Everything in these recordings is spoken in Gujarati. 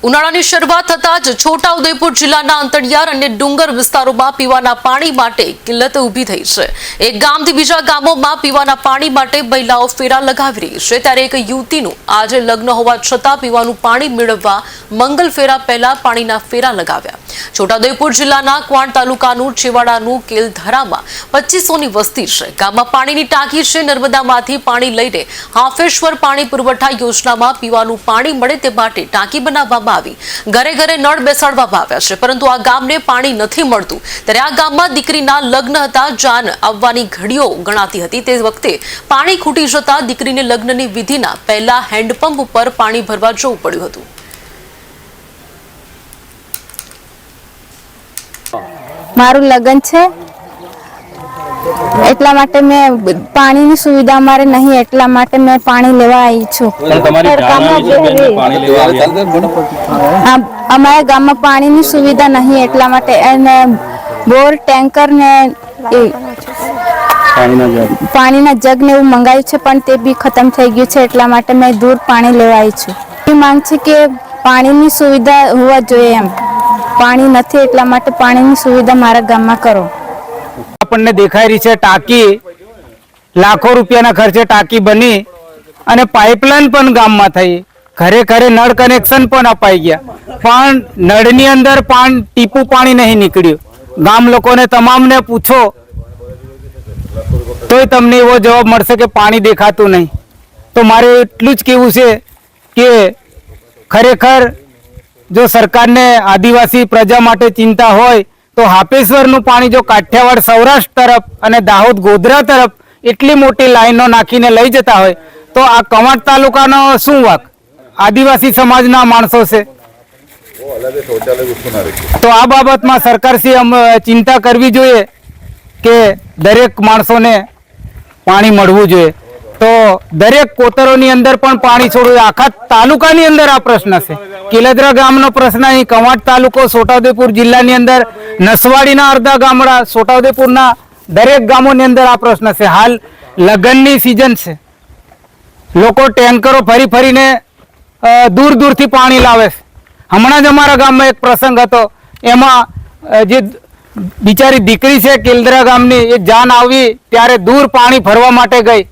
ઉનાળાની શરૂઆત થતાં જ છોટાઉદેપુર જિલ્લાના અંતરિયાળ અને ડુંગર વિસ્તારોમાં પીવાના પાણી માટે કિલ્લત ઊભી થઈ છે। એક ગામથી બીજા ગામોમાં પીવાના પાણી માટે મહિલાઓ ફેરા લગાવી રહી છે, ત્યારે એક યુવતીનું આજે લગ્ન હોવા છતાં પીવાનું પાણી મેળવવા મંગલ ફેરા પહેલા પાણીના ફેરા લગાવ્યા। છોટાઉદેપુર જિલ્લાના ક્વાંટ તાલુકાનું છેવાડાનું કેલધરામાં 2500ની વસ્તી છે। ગામમાં પાણીની ટાંકી છે। નર્મદામાંથી પાણી લઈને હાફેશ્વર પાણી પુરવઠા યોજનામાં પીવાનું પાણી મળે તે માટે ટાંકી બનાવવામાં ઘરે ઘરે નળ બેસાડવામાં આવ્યા છે, પરંતુ આ ગામને પાણી નથી મળતું। ત્યારે આ ગામમાં દીકરીના લગ્ન હતા, જાન આવવાની ઘડીઓ ગણાતી હતી। તે વખતે પાણી ખૂટી જતા દીકરીને લગ્નની વિધિના પહેલા હેન્ડપંપ ઉપર પાણી ભરવા જવું પડ્યું હતું। મારું લગ્ન છે એટલા માટે મેં પાણીની સુવિધા અમારે નહીં, એટલા માટે મેં પાણી લેવા આવી છું। અમારા ગામમાં પાણીની સુવિધા નહીં, એટલા માટે એને બોર ટેન્કર ને પાણીના જગ ને એવું મંગાવ્યું છે, પણ તે બી ખતમ થઈ ગયું છે, એટલા માટે મેં દૂર પાણી લેવા આવી છું। એ માંગ છે કે પાણીની સુવિધા હોવા જોઈએ, એમ પાણી નથી એટલા માટે પાણીની સુવિધા મારા ગામમાં કરો। આપણને દેખાઈ રહી છે ટાંકી, લાખો રૂપિયાના ખર્ચે ટાંકી બની અને પાઇપલાઇન પણ ગામમાં થઈ, ઘરે ઘરે નળ કનેક્શન પણ અપાઈ ગયા, પણ નળની અંદર ટીપું પાણી નહીં નીકળ્યું। ગામ લોકોને તમામને પૂછો તોય તમને એવો જવાબ મળશે કે પાણી દેખાતું નહીં। તો મારે એટલું જ કહેવું છે કે ખરેખર જો સરકારને આદિવાસી પ્રજા માટે ચિંતા હોય તો હાપેશ્વરનું પાણી જો કાઠિયાવાડ સૌરાષ્ટ્ર તરફ અને દાહોદ ગોધરા તરફ એટલી મોટી લાઈનો નાખીને લઈ જતા હોય તો આ કવાંટ તાલુકાનો શું વાંક? આદિવાસી સમાજના માણસો છે। તો આ બાબતમાં સરકારશ્રી ચિંતા કરવી જોઈએ કે દરેક માણસોને પાણી મળવું જોઈએ। તો દરેક કોતરોની અંદર પણ પાણી છોડવું। આખા તાલુકાની અંદર આ પ્રશ્ન છે। કેલદરા ગામનો પ્રશ્ન અહીં, કવાંટ તાલુકો, છોટાઉદેપુર જિલ્લાની અંદર નસવાડીના અડધા ગામડા, છોટાઉદેપુરના દરેક ગામોની અંદર આ પ્રશ્ન છે। હાલ લગ્નની સિઝન છે, લોકો ટેન્કરો ફરી ફરીને દૂર દૂરથી પાણી લાવે છે। હમણાં જ અમારા ગામમાં એક પ્રસંગ હતો, એમાં જે બિચારી દીકરી છે કેલદરા ગામની, એ જાન આવી ત્યારે દૂર પાણી ભરવા માટે ગઈ।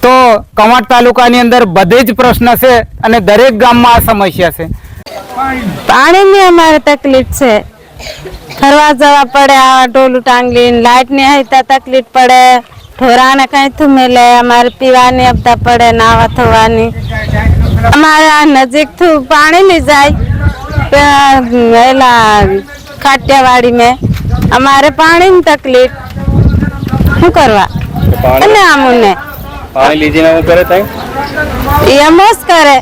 તો કવાંટ તાલુકાની અંદર બધે જ પ્રશ્ન છે અને દરેક ગામમાં આ સમસ્યા છે। પાણીની અમારે તકલીફ છે, ફરવા જવા પડે, આ ડોલું ટાંગલી, લાઇટ ની હોય તકલીફ પડે, ઢોરાને કઈ થું મેલે, અમારે પીવાની આપતા પડે, નાવા ધોવાની। અમારે આ નજીક થી પાણી નહીં જાય, એલા કાઠિયાવાડી में અમારે પાણીની તકલીફ શું કરવા? અને અમને પાણી લીધીને હું કરે થાય એમ જ કરે,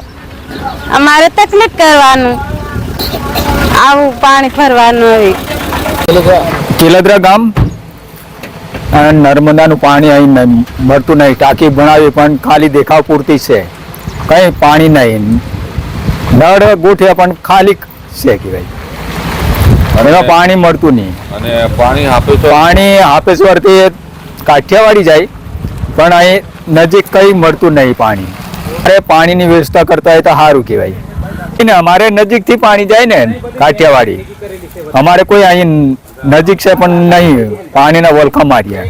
અમારે તકલીફ કરવાનું, આવું પાણી ભરવાનું। હવે કેલદરા ગામ નર્મદાનું પાણી અહીં મળતું નહીં, ટાંકી બનાવી પણ ખાલી દેખાવ પૂરતી છે, કંઈ પાણી નહીં, નળ ગોઠવ્યા પણ ખાલી છે કે ભાઈ એમાં પાણી મળતું નહીં। અને પાણી હાપેશ્વરથી કાઠિયાવાડી જાય પણ અહીં નજીક કંઈ મળતું નહીં પાણી। અરે પાણીની વ્યવસ્થા કરતા હોય તો સારું કહેવાય। અમારે નજીકથી પાણી જાય ને કાઠિયાવાડી, અમારે કોઈ અહીં નજીક છે પણ નહીં, પાણીના વલખા માર્યા।